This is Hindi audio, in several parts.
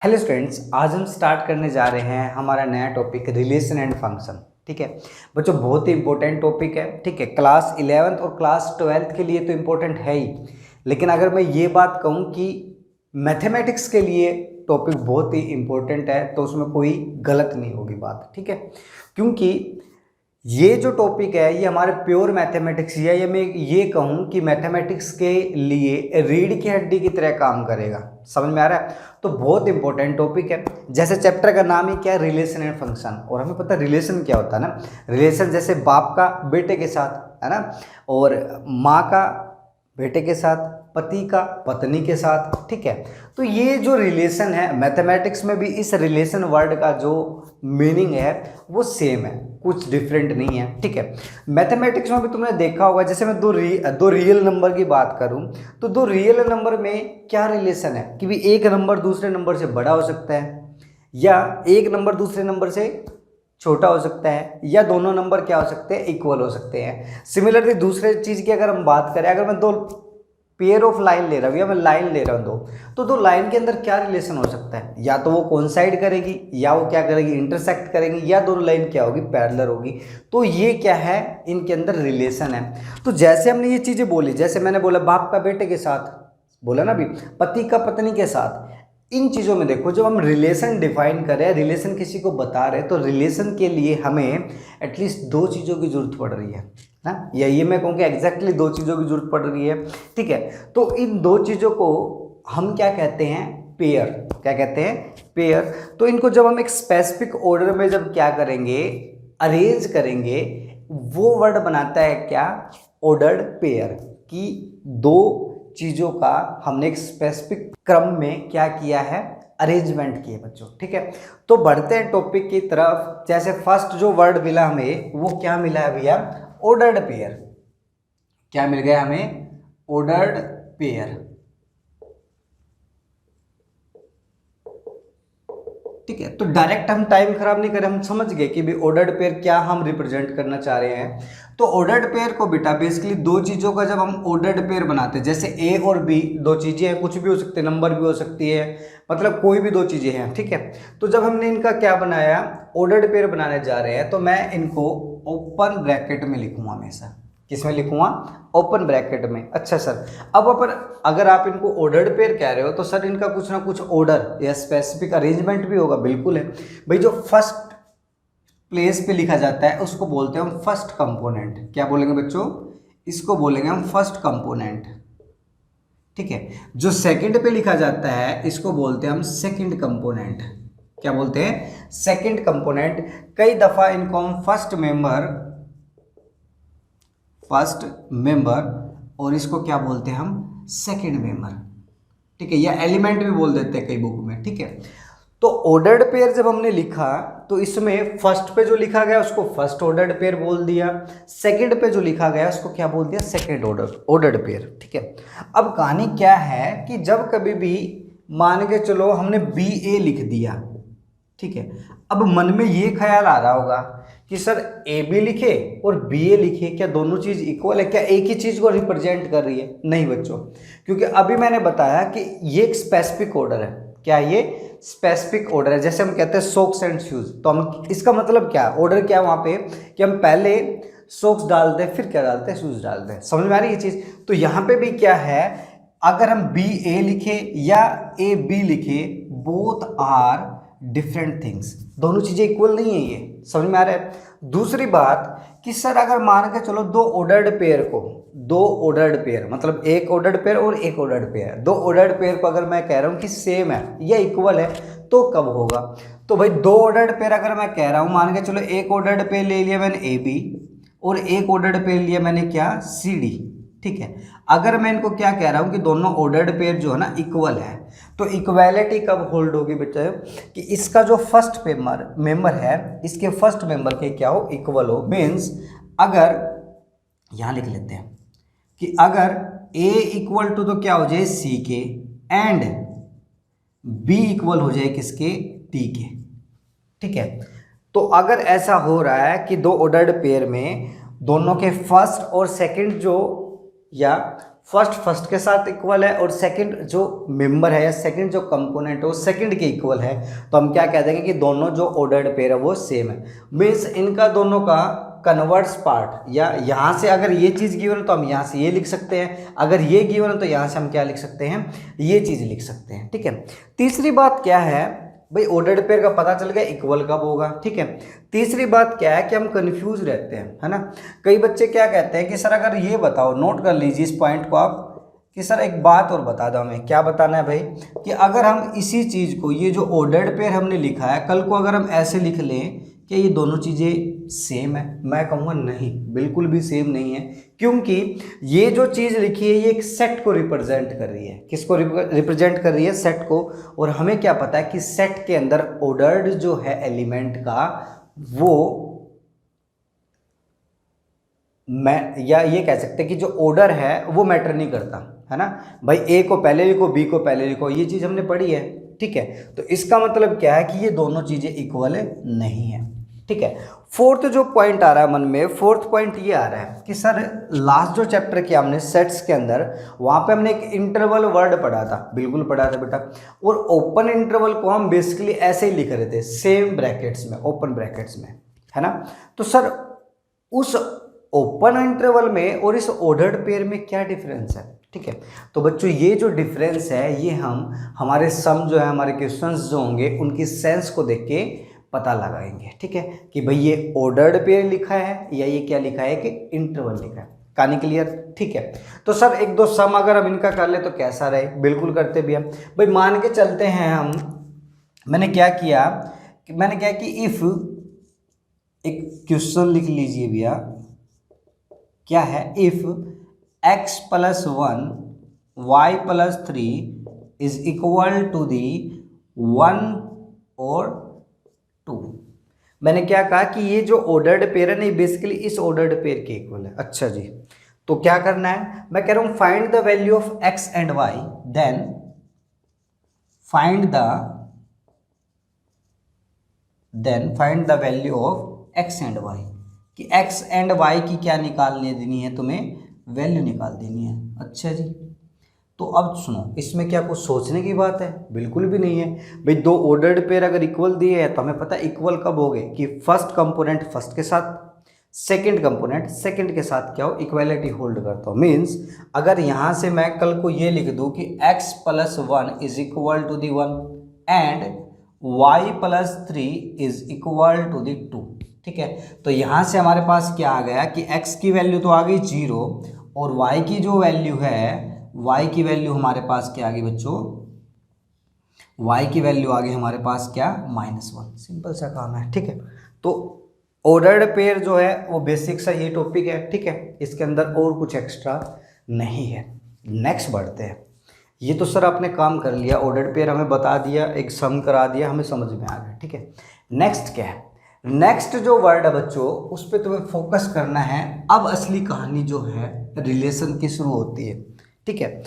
हेलो स्टूडेंट्स, आज हम स्टार्ट करने जा रहे हैं हमारा नया टॉपिक रिलेशन एंड फंक्शन। ठीक है बच्चों, बहुत ही इंपॉर्टेंट टॉपिक है। ठीक है, क्लास 11th और क्लास 12th के लिए तो इम्पोर्टेंट है ही, लेकिन अगर मैं ये बात कहूँ कि मैथमेटिक्स के लिए टॉपिक बहुत ही इम्पोर्टेंट है तो उसमें कोई गलत नहीं होगी बात। ठीक है, क्योंकि ये जो टॉपिक है ये हमारे प्योर मैथमेटिक्स है, या मैं ये कहूँ कि मैथमेटिक्स के लिए रीढ़ की हड्डी की तरह काम करेगा। समझ में आ रहा है? तो बहुत इंपॉर्टेंट टॉपिक है। जैसे चैप्टर का नाम ही क्या है, रिलेशन एंड फंक्शन। और हमें पता है रिलेशन क्या होता है ना। रिलेशन जैसे बाप का बेटे के साथ है ना, और माँ का बेटे के साथ, पति का पत्नी के साथ। ठीक है, तो ये जो रिलेशन है मैथमेटिक्स में भी इस रिलेशन वर्ड का जो मीनिंग है वो सेम है, कुछ डिफरेंट नहीं है। ठीक है, मैथमेटिक्स में भी तुमने देखा होगा, जैसे मैं दो रियल नंबर की बात करूं तो दो रियल नंबर में क्या रिलेशन है कि भी एक नंबर दूसरे नंबर से बड़ा हो सकता है, या एक नंबर दूसरे नंबर से छोटा हो सकता है, या दोनों नंबर क्या हो सकते हैं, इक्वल हो सकते हैं। सिमिलरली दूसरे चीज़ की अगर हम बात करें, अगर मैं दो पेयर ऑफ लाइन ले रहा हूँ या मैं लाइन ले रहा हूँ दो, तो दो लाइन के अंदर क्या रिलेशन हो सकता है, या तो वो कोइंसाइड करेगी, या वो क्या करेगी, इंटरसेक्ट करेंगी, या दोनों लाइन क्या होगी, पैरेलल होगी। तो ये क्या है, इनके अंदर रिलेशन है। तो जैसे हमने ये चीज़ें बोली, जैसे मैंने बोला बाप का बेटे के साथ, बोला ना अभी, पति का पत्नी के साथ, इन चीज़ों में देखो जब हम रिलेशन डिफाइन करें, रिलेशन किसी को बता रहे, तो रिलेशन के लिए हमें एटलीस्ट दो चीज़ों की जरूरत पड़ रही है ना, या ये मैं कहूँगी एग्जैक्टली दो चीज़ों की जरूरत पड़ रही है। ठीक है, तो इन दो चीज़ों को हम क्या कहते हैं, पेयर। क्या कहते हैं, पेयर। तो इनको जब हम एक स्पेसिफिक ऑर्डर में जब क्या करेंगे, अरेंज करेंगे, वो वर्ड बनाता है क्या, ऑर्डर्ड पेयर। कि दो चीज़ों का हमने एक स्पेसिफिक क्रम में क्या किया है, अरेंजमेंट किए बच्चों। ठीक है, तो बढ़ते हैं टॉपिक की तरफ। जैसे फर्स्ट जो वर्ड मिला हमें वो क्या मिला है भैया, ऑर्डर्ड पेयर। क्या मिल गया हमें, ऑर्डर्ड पेयर। ठीक है, तो डायरेक्ट हम टाइम खराब नहीं करें, हम समझ गए कि भी ऑर्डर्ड पेयर क्या हम रिप्रेजेंट करना चाह रहे हैं। तो ऑर्डर्ड पेयर को बेटा बेसिकली दो चीज़ों का जब हम ऑर्डर्ड पेयर बनाते हैं, जैसे ए और बी दो चीज़ें हैं, कुछ भी हो सकते हैं, नंबर भी हो सकती है, मतलब कोई भी दो चीज़ें हैं। ठीक है, तो जब हमने इनका क्या बनाया, ऑर्डर्ड पेयर बनाने जा रहे हैं, तो मैं इनको ओपन ब्रैकेट में लिखूंगा हमेशा। किसमें लिखूंगा, ओपन ब्रैकेट में। अच्छा सर, अब अपन अगर आप इनको ऑर्डर्ड पेयर कह रहे हो तो सर इनका कुछ ना कुछ ऑर्डर या स्पेसिफिक अरेंजमेंट भी होगा। बिल्कुल है भाई, जो फर्स्ट प्लेस पे लिखा जाता है उसको बोलते हैं हम फर्स्ट कंपोनेंट। क्या बोलेंगे बच्चों, इसको बोलेंगे हम फर्स्ट कंपोनेंट। ठीक है, जो सेकंड पे लिखा जाता है इसको बोलते हैं हम सेकंड कंपोनेंट। क्या बोलते हैं, सेकंड कंपोनेंट। कई दफा इनको हम फर्स्ट मेंबर और इसको क्या बोलते हैं हम, सेकंड मेंबर। ठीक है, या एलिमेंट भी बोल देते हैं कई बुक में। ठीक है, तो ऑर्डर्ड पेयर जब हमने लिखा तो इसमें फर्स्ट पे जो लिखा गया उसको फर्स्ट ऑर्डर्ड पेयर बोल दिया, सेकंड पे जो लिखा गया उसको क्या बोल दिया, सेकंड ऑर्डर्ड पेयर। ठीक है, अब कहानी क्या है कि जब कभी भी मान के चलो हमने बी ए लिख दिया, ठीक है, अब मन में ये ख्याल आ रहा होगा कि सर ए बी लिखे और बी ए लिखे, क्या दोनों चीज़ इक्वल है, क्या एक ही चीज़ को रिप्रेजेंट कर रही है? नहीं बच्चों, क्योंकि अभी मैंने बताया कि ये एक स्पेसिफिक ऑर्डर है। क्या ये स्पेसिफिक ऑर्डर है? जैसे हम कहते हैं सॉक्स एंड शूज, तो हम इसका मतलब क्या, ऑर्डर क्या है वहाँ पे कि हम पहले सॉक्स डालते हैं फिर क्या डालते हैं, शूज डालते हैं। समझ में आ रही है ये चीज़? तो यहाँ पे भी क्या है, अगर हम बी ए लिखे या ए बी लिखे, बोथ आर डिफरेंट थिंग्स, दोनों चीज़ें इक्वल नहीं है। ये समझ में आ रहा है? दूसरी बात कि सर अगर मान के चलो दो ऑर्डर्ड पेयर को, दो ऑर्डर्ड पेयर मतलब एक ऑर्डर्ड पेयर और एक ऑर्डर्ड पेयर, दो ऑर्डर्ड पेयर को अगर मैं कह रहा हूँ कि सेम है या इक्वल है तो कब होगा? तो भाई दो ऑर्डर्ड पेयर अगर मैं कह रहा हूँ, मान के चलो एक ऑर्डर्ड पेयर ले लिया मैंने ए बी और एक ऑर्डर्ड पेयर लिया मैंने क्या, सी डी। ठीक है, अगर मैं इनको क्या कह रहा हूँ कि दोनों ऑर्डर्ड पेयर जो है ना इक्वल है, तो इक्वालिटी कब होल्ड होगी बेटा, कि इसका जो फर्स्ट मेंबर है इसके फर्स्ट मेंबर के क्या हो, इक्वल हो। मीन्स अगर यहां लिख लेते हैं कि अगर a इक्वल टू तो क्या हो जाए c के, एंड b इक्वल हो जाए किसके, d के। ठीक है, तो अगर ऐसा हो रहा है कि दो ऑर्डर्ड पेयर में दोनों के फर्स्ट और सेकंड जो, या फर्स्ट के साथ इक्वल है और सेकंड जो मेंबर है या सेकंड जो कंपोनेंट है वो सेकंड के इक्वल है, तो हम क्या कह देंगे कि दोनों जो ऑर्डर्ड पेयर है वो सेम है। मीन्स इनका दोनों का कन्वर्ट्स पार्ट, या यहाँ से अगर ये चीज़ गिवन है तो हम यहाँ से ये लिख सकते हैं, अगर ये गिवन है तो यहाँ से हम क्या लिख सकते हैं, ये चीज़ लिख सकते हैं। ठीक है, तीसरी बात क्या है भाई, ऑर्डर्ड पेयर का पता चल गया इक्वल कब होगा। ठीक है, तीसरी बात क्या है कि हम कंफ्यूज रहते हैं, है ना। कई बच्चे क्या कहते हैं कि सर अगर ये बताओ, नोट कर लीजिए इस पॉइंट को आप, कि सर एक बात और बता दो हमें, क्या बताना है भाई, कि अगर हम इसी चीज़ को, ये जो ऑर्डर्ड पेयर हमने लिखा है, कल को अगर हम ऐसे लिख लें कि ये दोनों चीज़ें सेम है, मैं कहूँगा नहीं, बिल्कुल भी सेम नहीं है, क्योंकि ये जो चीज़ लिखी है ये एक सेट को रिप्रेजेंट कर रही है। किसको रिप्रेजेंट कर रही है? सेट को। और हमें क्या पता है कि सेट के अंदर ऑर्डर्ड जो है एलिमेंट का, वो मैं या ये कह सकते हैं कि जो ऑर्डर है वो मैटर नहीं करता, है ना भाई। ए को पहले लिखो, बी को पहले लिखो, ये चीज़ हमने पढ़ी है। ठीक है, तो इसका मतलब क्या है कि ये दोनों चीज़ें इक्वल नहीं है। ठीक है, फोर्थ जो पॉइंट आ रहा है मन में, फोर्थ पॉइंट ये आ रहा है कि सर लास्ट जो चैप्टर किया हमने सेट्स के अंदर, वहाँ पे हमने एक इंटरवल वर्ड पढ़ा था, बिल्कुल पढ़ा था बेटा। और ओपन इंटरवल को हम बेसिकली ऐसे ही लिख रहे थे, सेम ब्रैकेट्स में, ओपन ब्रैकेट्स में, है ना। तो सर उस ओपन इंटरवल में और इस ऑर्डर्ड पेयर में क्या डिफरेंस है? ठीक है, तो बच्चों ये जो डिफरेंस है ये हम हमारे सम जो है, हमारे क्वेश्चंस जो होंगे उनकी सेंस को देख के पता लगाएंगे। ठीक है, कि भाई ये ऑर्डर्ड पेयर लिखा है या ये क्या लिखा है कि इंटरवल लिखा है। कहानी क्लियर? ठीक है, तो सर एक दो सम अगर हम इनका कर ले तो कैसा रहे? बिल्कुल करते भी हम भाई, मान के चलते हैं हम, मैंने क्या किया कि इफ, एक क्वेश्चन लिख लीजिए भैया, क्या है, if x + 1 y + 3 is equal to the 1 और 2। मैंने क्या कहा कि ये जो ऑर्डर्ड पेयर है ना, बेसिकली इस ऑर्डर्ड पेयर के इक्वल है। अच्छा जी, तो क्या करना है, मैं कह रहा हूं find the value of x and y, then find the value of x and y, कि x एंड y की क्या निकालने देनी है तुम्हें, वैल्यू निकाल देनी है। अच्छा जी, तो अब सुनो, इसमें क्या कुछ सोचने की बात है? बिल्कुल भी नहीं है भाई। दो ऑर्डर्ड पेयर अगर इक्वल दिए हैं तो हमें पता है इक्वल कब हो गए, कि फर्स्ट कंपोनेंट फर्स्ट के साथ, सेकंड कंपोनेंट सेकंड के साथ क्या हो, इक्वालिटी होल्ड करता हो। मीन्स अगर यहाँ से मैं कल को ये लिख दूँ कि x + 1 is equal to the 1 and y + 3 is equal to the 2। ठीक है, तो यहाँ से हमारे पास क्या आ गया कि x की वैल्यू तो आ गई 0 और y की जो वैल्यू है, y की वैल्यू हमारे पास क्या आ गई बच्चों, y की वैल्यू आ गई हमारे पास क्या, -1। सिंपल सा काम है। ठीक है, तो ऑर्डर्ड पेयर जो है वो बेसिक सा ये टॉपिक है। ठीक है, इसके अंदर और कुछ एक्स्ट्रा नहीं है। नेक्स्ट बढ़ते हैं। ये तो सर आपने काम कर लिया, ऑर्डर्ड पेयर हमें बता दिया, एक सम करा दिया, हमें समझ में आ गया। ठीक है, नेक्स्ट क्या है, नेक्स्ट जो वर्ड है बच्चों उस पर तुम्हें फोकस करना है। अब असली कहानी जो है रिलेशन की शुरू होती है। ठीक है,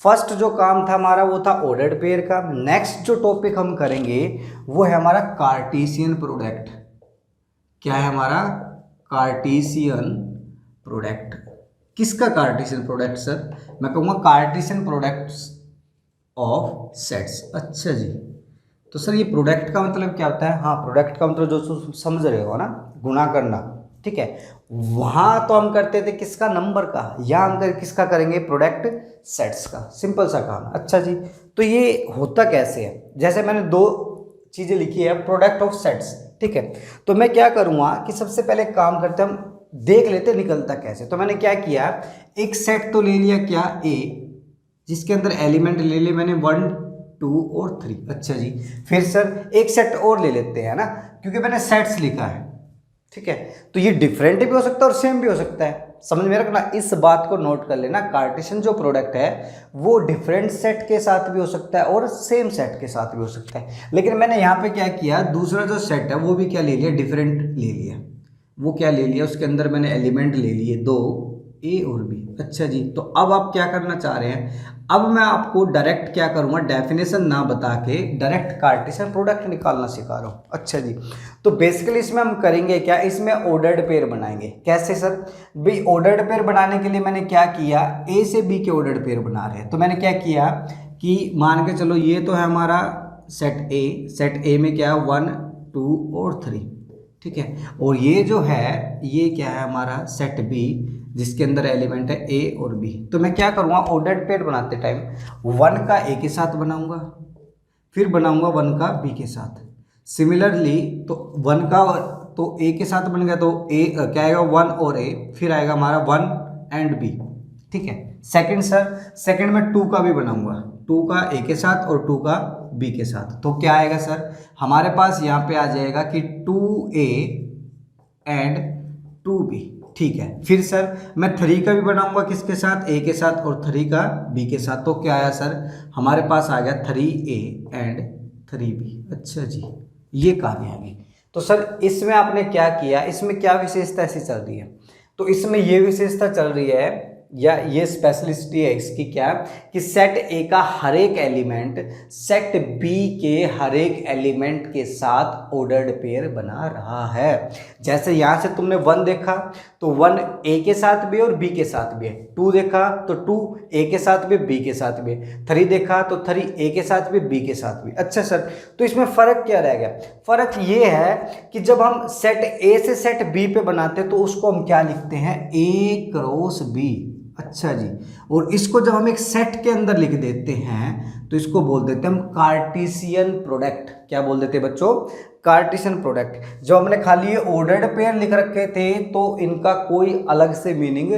फर्स्ट जो काम था हमारा वो था ऑर्डर्ड पेयर का। नेक्स्ट जो टॉपिक हम करेंगे वो है हमारा कार्टेशियन प्रोडक्ट। क्या है हमारा? Cartesian product. किसका कार्टेशियन प्रोडक्ट सर? मैं कहूँगा कार्टेशियन प्रोडक्ट्स ऑफ सेट्स। अच्छा जी, तो सर ये प्रोडक्ट का मतलब क्या होता है? हाँ, प्रोडक्ट का मतलब जो समझ रहे हो ना, गुणा करना। ठीक है, वहाँ तो हम करते थे किसका, नंबर का। यहाँ हम किसका करेंगे, प्रोडक्ट सेट्स का। सिंपल सा काम। अच्छा जी, तो ये होता कैसे है? जैसे मैंने दो चीज़ें लिखी है, प्रोडक्ट ऑफ सेट्स। ठीक है, तो मैं क्या करूँगा कि सबसे पहले काम करते हम देख लेते निकलता कैसे। तो मैंने क्या किया, एक सेट तो ले लिया क्या, ए, जिसके अंदर एलिमेंट ले लिए मैंने 1 2 और 3। अच्छा जी, फिर सर एक सेट और ले लेते हैं ना, क्योंकि मैंने सेट्स लिखा है। ठीक है, तो ये डिफरेंट भी हो सकता है और सेम भी हो सकता है। समझ में रखना, इस बात को नोट कर लेना, कार्टेशियन जो प्रोडक्ट है वो डिफरेंट सेट के साथ भी हो सकता है और सेम सेट के साथ भी हो सकता है। लेकिन मैंने यहाँ पे क्या किया, दूसरा जो सेट है वो भी क्या ले लिया, डिफरेंट ले लिया। वो क्या ले लिया, उसके अंदर मैंने एलिमेंट ले लिए 2 ए और बी। अच्छा जी, तो अब आप क्या करना चाह रहे हैं, अब मैं आपको डायरेक्ट क्या करूंगा, डेफिनेशन ना बता के डायरेक्ट कार्टेशियन प्रोडक्ट निकालना सिखा रहा हूँ। अच्छा जी, तो बेसिकली इसमें हम करेंगे क्या, इसमें ऑर्डर्ड पेयर बनाएंगे। कैसे सर, भाई ऑर्डर्ड पेयर बनाने के लिए मैंने क्या किया, ए से बी के ऑर्डर्ड पेयर बना रहे हैं, तो मैंने क्या किया कि मान के चलो ये तो है हमारा सेट ए, सेट ए में क्या है 1 2 और 3, ठीक है, और ये जो है ये क्या है हमारा सेट बी जिसके अंदर एलिमेंट है ए और बी। तो मैं क्या करूँगा, ऑर्डर्ड पेयर बनाते टाइम 1 का ए के साथ बनाऊंगा, फिर बनाऊंगा 1 का बी के साथ। सिमिलरली तो 1 का तो ए के साथ बन गया, तो ए क्या आएगा 1 और ए, फिर आएगा हमारा 1 एंड बी, ठीक है। सेकंड सर, सेकंड में 2 का भी बनाऊंगा, 2 का ए के साथ और 2 का बी के साथ, तो क्या आएगा सर हमारे पास यहाँ पे आ जाएगा कि 2a एंड 2b, ठीक है। फिर सर मैं 3 का भी बनाऊंगा किसके साथ, ए के साथ और 3 का बी के साथ, तो क्या आया सर हमारे पास आ गया 3a एंड 3b। अच्छा जी, ये कहानी आ गई। तो सर इसमें आपने क्या किया, इसमें क्या विशेषता ऐसी चल रही है, तो इसमें ये विशेषता चल रही है या ये स्पेशलिस्टी है इसकी क्या, कि सेट ए का हर एक एलिमेंट सेट बी के हर एक एलिमेंट के साथ ऑर्डर्ड पेयर बना रहा है। जैसे यहाँ से तुमने 1 देखा तो 1 ए के साथ भी और बी के साथ भी है, 2 देखा तो 2 ए के साथ भी बी के साथ भी है, 3 देखा तो 3 ए के साथ भी बी के साथ भी। अच्छा सर, तो इसमें फ़र्क क्या रह गया, फ़र्क ये है कि जब हम सेट ए से सेट बी पे बनाते हैं तो उसको हम क्या लिखते हैं, ए क्रॉस बी। अच्छा जी, और इसको जब हम एक सेट के अंदर लिख देते हैं तो इसको बोल देते हैं हम कार्टेशियन प्रोडक्ट। क्या बोल देते हैं बच्चों, कार्टेशियन प्रोडक्ट। जो हमने खाली ये ऑर्डर्ड पेयर लिख रखे थे तो इनका कोई अलग से मीनिंग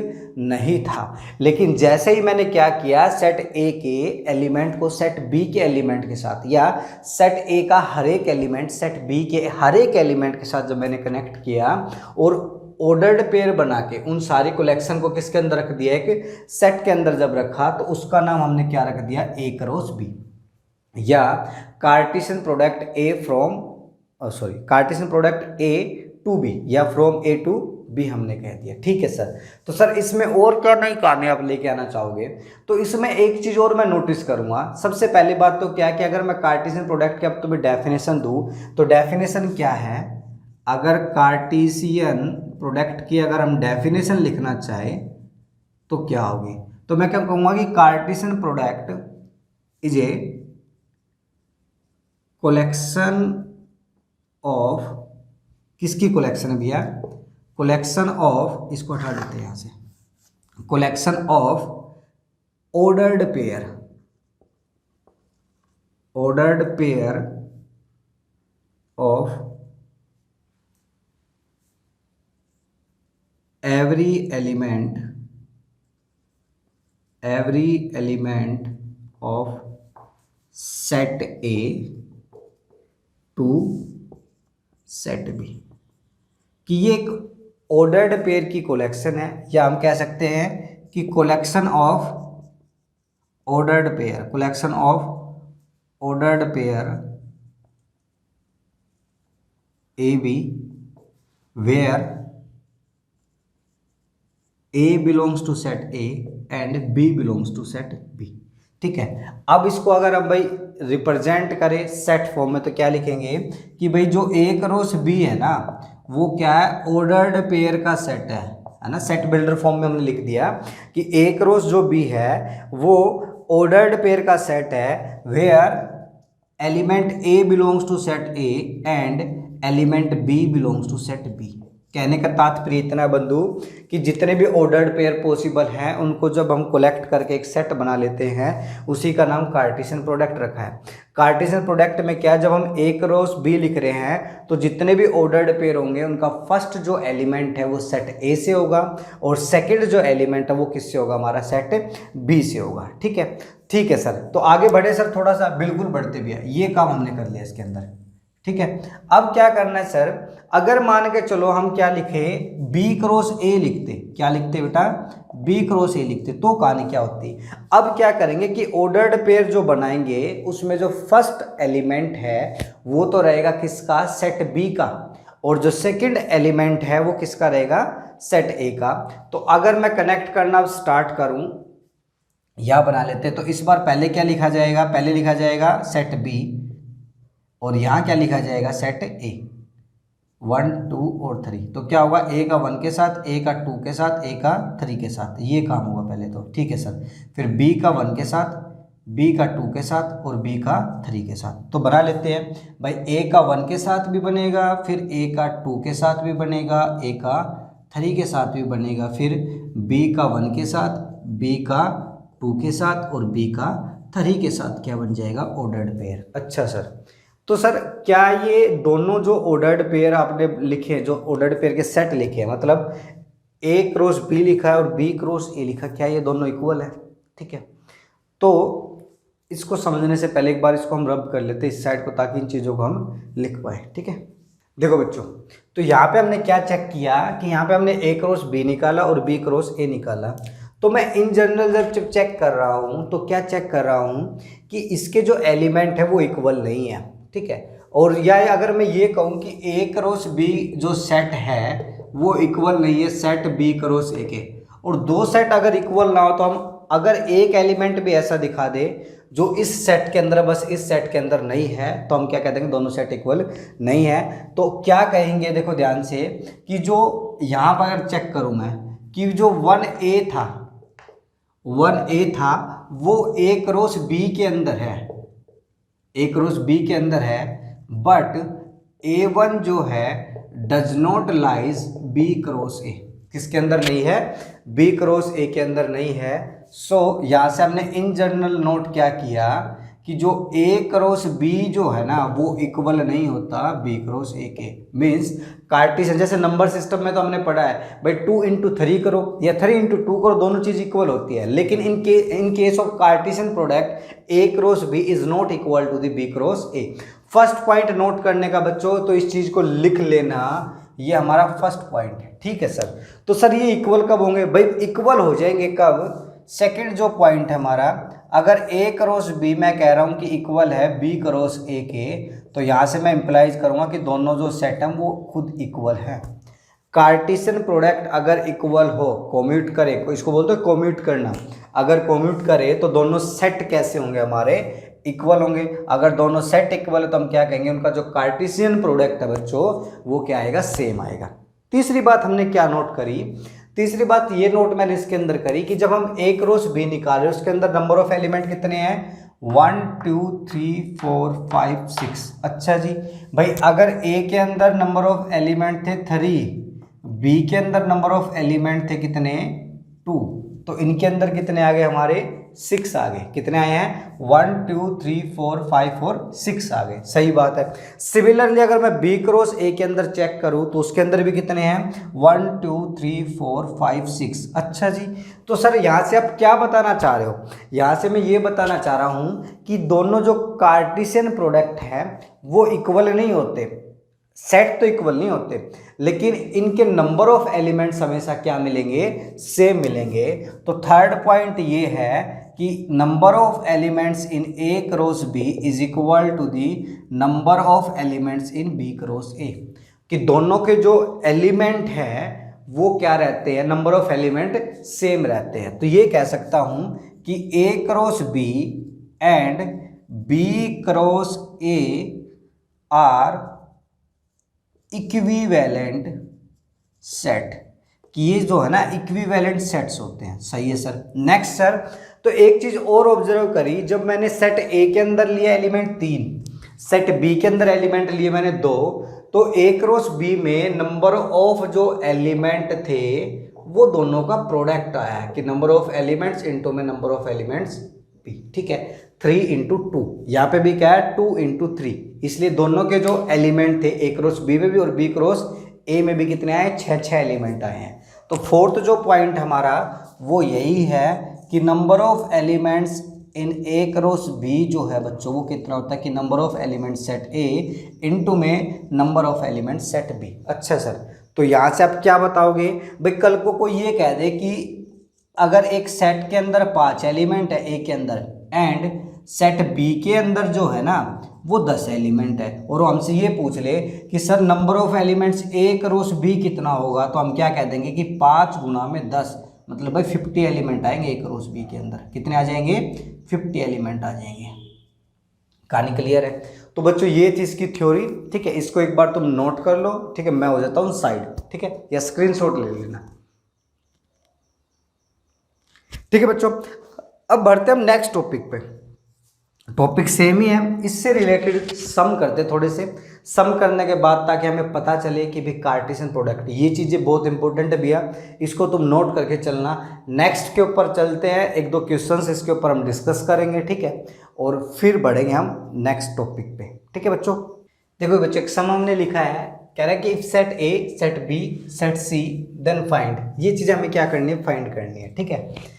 नहीं था, लेकिन जैसे ही मैंने क्या किया, सेट ए के एलिमेंट को सेट बी के एलिमेंट के साथ, या सेट ए का हर एक एलिमेंट सेट बी के हर एक एलिमेंट के साथ जब मैंने कनेक्ट किया और ऑर्डर्ड पेयर बना के उन सारी कलेक्शन को किसके अंदर रख दिया, एक सेट के अंदर जब रखा तो उसका नाम हमने क्या रख दिया, ए क्रॉस बी, या Cartesian product A from Cartesian product A to B, या फ्रॉम ए टू बी हमने कह दिया। ठीक है सर, तो सर इसमें और क्या नई कहानी आप लेके आना चाहोगे, तो इसमें एक चीज़ और मैं नोटिस करूंगा। सबसे पहली बात तो क्या है कि अगर मैं कार्टेशियन प्रोडक्ट की अब तुम्हें डेफिनेशन दूं तो डेफिनेशन क्या है, अगर कार्टेशियन प्रोडक्ट की अगर हम डेफिनेशन लिखना चाहें तो क्या होगी, तो मैं क्या कहूँगा कि Cartesian product is a collection of, किसकी कलेक्शन है भैया, कलेक्शन ऑफ, इसको हटा देते हैं यहाँ से, collection of ordered pair, ordered pair of every element of set A to set B, कि ये एक ऑर्डर्ड पेयर की कलेक्शन है, या हम कह सकते हैं कि collection of ordered pair, collection of ordered pair A B where A belongs to set A and B belongs to set B। ठीक है, अब इसको अगर हम भाई रिप्रेजेंट करें सेट फॉर्म में तो क्या लिखेंगे कि भाई जो A क्रॉस B है ना वो क्या है, ऑर्डर्ड पेयर का सेट है ना। सेट बिल्डर फॉर्म में हमने लिख दिया कि A क्रॉस जो B है वो ऑर्डर्ड पेयर का सेट है, where element A belongs to set A and element B belongs to set B। कहने का तात्पर्य इतना बंधु कि जितने भी ऑर्डर्ड पेयर पॉसिबल हैं उनको जब हम कलेक्ट करके एक सेट बना लेते हैं उसी का नाम कार्टेशियन प्रोडक्ट रखा है। कार्टेशियन प्रोडक्ट में क्या, जब हम ए क्रॉस बी लिख रहे हैं तो जितने भी ऑर्डर्ड पेयर होंगे उनका फर्स्ट जो एलिमेंट है वो सेट ए से होगा और सेकंड जो एलिमेंट है वो किससे होगा, हमारा सेट बी से होगा। ठीक है, ठीक है सर, तो आगे बढ़े सर, थोड़ा सा बिल्कुल बढ़ते भी है, ये काम हमने कर लिया इसके अंदर। ठीक है, अब क्या करना है सर, अगर मान के चलो हम क्या लिखे, B क्रॉस A लिखते, क्या लिखते बेटा, B क्रॉस A लिखते, तो कहानी क्या होती। अब क्या करेंगे कि ऑर्डर्ड पेयर जो बनाएंगे उसमें जो फर्स्ट एलिमेंट है वो तो रहेगा किसका, सेट B का, और जो सेकंड एलिमेंट है वो किसका रहेगा, सेट ए का। तो अगर मैं कनेक्ट करना स्टार्ट करूं, या बना लेते हैं, तो इस बार पहले क्या लिखा जाएगा, पहले लिखा जाएगा सेट बी और यहाँ क्या लिखा जाएगा, सेट ए, 1 2 और 3। तो क्या होगा, ए का 1 के साथ, ए का 2 के साथ, ए का 3 के साथ, ये काम होगा पहले तो, ठीक है सर। फिर बी का 1 के साथ, बी का 2 के साथ और बी का 3 के साथ। तो बना लेते हैं भाई, ए का 1 के साथ भी बनेगा, फिर ए का 2 के साथ भी बनेगा, ए का 3 के साथ भी बनेगा, फिर बी का 1 के साथ, बी का 2 के साथ और बी का 3 के साथ क्या बन जाएगा, ऑर्डर्ड पेयर। अच्छा सर, तो सर क्या ये दोनों जो ऑर्डर्ड पेयर आपने लिखे हैं, जो ऑर्डर्ड पेयर के सेट लिखे हैं, मतलब ए क्रॉस बी लिखा है और बी क्रॉस ए लिखा, क्या ये दोनों इक्वल है? ठीक है, तो इसको समझने से पहले एक बार इसको हम रब कर लेते हैं इस साइड को, ताकि इन चीज़ों को हम लिख पाए। ठीक है, देखो बच्चों, तो यहाँ पे हमने क्या चेक किया कि यहाँ पे हमने ए क्रॉस बी निकाला और बी क्रॉस ए निकाला। तो मैं इन जनरल जब चेक कर रहा हूँ, तो क्या चेक कर रहा हूँ कि इसके जो एलिमेंट है वो इक्वल नहीं है। ठीक है, और या अगर मैं ये कहूँ कि ए क्रॉस बी जो सेट है वो इक्वल नहीं है सेट बी क्रॉस ए के, और दो सेट अगर इक्वल ना हो तो हम अगर एक एलिमेंट भी ऐसा दिखा दे जो इस सेट के अंदर, बस इस सेट के अंदर नहीं है, तो हम क्या कह देंगे, दोनों सेट इक्वल नहीं है। तो क्या कहेंगे, देखो ध्यान से, कि जो यहाँ पर अगर चेक करूँ मैं कि जो 1A था, 1A था वो ए क्रॉस बी के अंदर है, ए क्रॉस बी के अंदर है, बट A1 जो है does not lies B cross A, किसके अंदर नहीं है, बी क्रॉस ए के अंदर नहीं है। सो यहाँ से हमने इन जनरल नोट क्या किया कि जो ए क्रॉस बी जो है ना वो इक्वल नहीं होता बी क्रॉस ए के। मीन्स कार्टेशियन, जैसे नंबर सिस्टम में तो हमने पढ़ा है भाई 2 into 3 करो या 3 into 2 करो, दोनों चीज इक्वल होती है, लेकिन in case of Cartesian product A cross B is not equal to the B cross A. First point note करने का बच्चों, तो इस चीज को लिख लेना, ये हमारा फर्स्ट पॉइंट है। ठीक है सर, तो सर ये इक्वल कब होंगे भाई, इक्वल हो जाएंगे कब, सेकंड जो पॉइंट है हमारा, अगर ए क्रॉस बी मैं कह रहा हूं कि इक्वल है बी क्रॉस ए के, तो यहां से मैं इंप्लाइज करूंगा कि दोनों जो सेट हैं वो खुद इक्वल है। कार्टेशियन प्रोडक्ट अगर इक्वल हो, कोम्यूट करे, इसको बोलते हैं कोम्यूट करना, अगर कोम्यूट करे तो दोनों सेट कैसे होंगे, हमारे इक्वल होंगे। अगर दोनों सेट इक्वल है तो हम क्या कहेंगे, उनका जो कार्टेशियन प्रोडक्ट है बच्चों वो क्या आएगा, सेम आएगा। तीसरी बात हमने क्या नोट करी, तीसरी बात ये नोट मैंने इसके अंदर करी कि जब हम ए क्रॉस बी निकाल रहे, उसके अंदर नंबर ऑफ एलिमेंट कितने हैं, 1 2 3 4 5 6। अच्छा जी भाई, अगर ए के अंदर नंबर ऑफ एलिमेंट थे 3, बी के अंदर नंबर ऑफ एलिमेंट थे कितने, 2, तो इनके अंदर कितने आ गए, हमारे 6 आ गए। कितने आए हैं, 1 2 3 4 5 और 6 आ गए। सही बात है। सिमिलरली अगर मैं बी क्रॉस ए के अंदर चेक करूं तो उसके अंदर भी कितने हैं, 1 2 3 4 5 6। अच्छा जी, तो सर यहाँ से आप क्या बताना चाह रहे हो, यहाँ से मैं ये बताना चाह रहा हूँ कि दोनों जो कार्टेशियन प्रोडक्ट हैं वो इक्वल नहीं होते, सेट तो इक्वल नहीं होते, लेकिन इनके नंबर ऑफ एलिमेंट्स हमेशा क्या मिलेंगे, सेम मिलेंगे। तो थर्ड पॉइंट ये है कि number of elements in A cross B is equal to the number of elements in B cross A, कि दोनों के जो एलिमेंट हैं वो क्या रहते हैं, नंबर ऑफ एलिमेंट सेम रहते हैं। तो ये कह सकता हूं कि A cross B and B cross A are equivalent set, कि ये जो है ना इक्विवेलेंट सेट्स होते हैं। सही है सर। नेक्स्ट सर, तो एक चीज और ऑब्जर्व करी, जब मैंने सेट ए के अंदर लिया एलिमेंट 3, सेट बी के अंदर एलिमेंट लिए मैंने 2, तो ए क्रॉस बी में नंबर ऑफ जो एलिमेंट थे वो दोनों का प्रोडक्ट आया है, कि नंबर ऑफ एलिमेंट्स इनटू में नंबर ऑफ एलिमेंट्स बी। ठीक है, 3 into 2, यहाँ पे भी क्या है 2 into 3, इसलिए दोनों के जो एलिमेंट थे ए क्रॉस बी में भी और बी क्रॉस ए में भी कितने आए, 6 एलिमेंट आए हैं। तो फोर्थ जो पॉइंट हमारा वो यही है कि number of elements in A cross B जो है बच्चों वो कितना होता है, कि number of element set A into में number of element set B. अच्छा सर, तो यहाँ से आप क्या बताओगे भाई, कल को कोई ये कह दे कि अगर एक सेट के अंदर 5 एलिमेंट है ए के अंदर एंड सेट बी के अंदर जो है ना वो 10 एलिमेंट है, और वो हमसे ये पूछ ले कि sir number of elements A cross B कितना होगा, तो हम क्या कह देंगे कि 5 गुना में 10, मतलब भाई 50 एलिमेंट आएंगे ए क्रॉस बी के अंदर। कितने आ जाएंगे? 50 एलिमेंट आ जाएंगे। कहानी क्लियर है? तो बच्चों ये थी इसकी थ्योरी, ठीक है। इसको एक बार तुम नोट कर लो, ठीक है। मैं हो जाता हूँ साइड, ठीक है, या स्क्रीनशॉट ले लेना, ठीक है बच्चों। अब बढ़ते हम नेक्स्ट टॉपिक पे। टॉपिक सेम ही है, इससे रिलेटेड सम करते थोड़े से। सम करने के बाद ताकि हमें पता चले कि भी कार्टेशियन प्रोडक्ट, ये चीज़ें बहुत इंपॉर्टेंट है भैया, इसको तुम नोट करके चलना। नेक्स्ट के ऊपर चलते हैं, एक दो क्वेश्चंस इसके ऊपर हम डिस्कस करेंगे, ठीक है, और फिर बढ़ेंगे हम नेक्स्ट टॉपिक पे, ठीक है बच्चों। देखो बच्चों, एक सम हमने लिखा है, कह रहा है कि if set A, set B, set C, then find. ये चीज़ें हमें क्या करनी है? फाइंड करनी है, ठीक है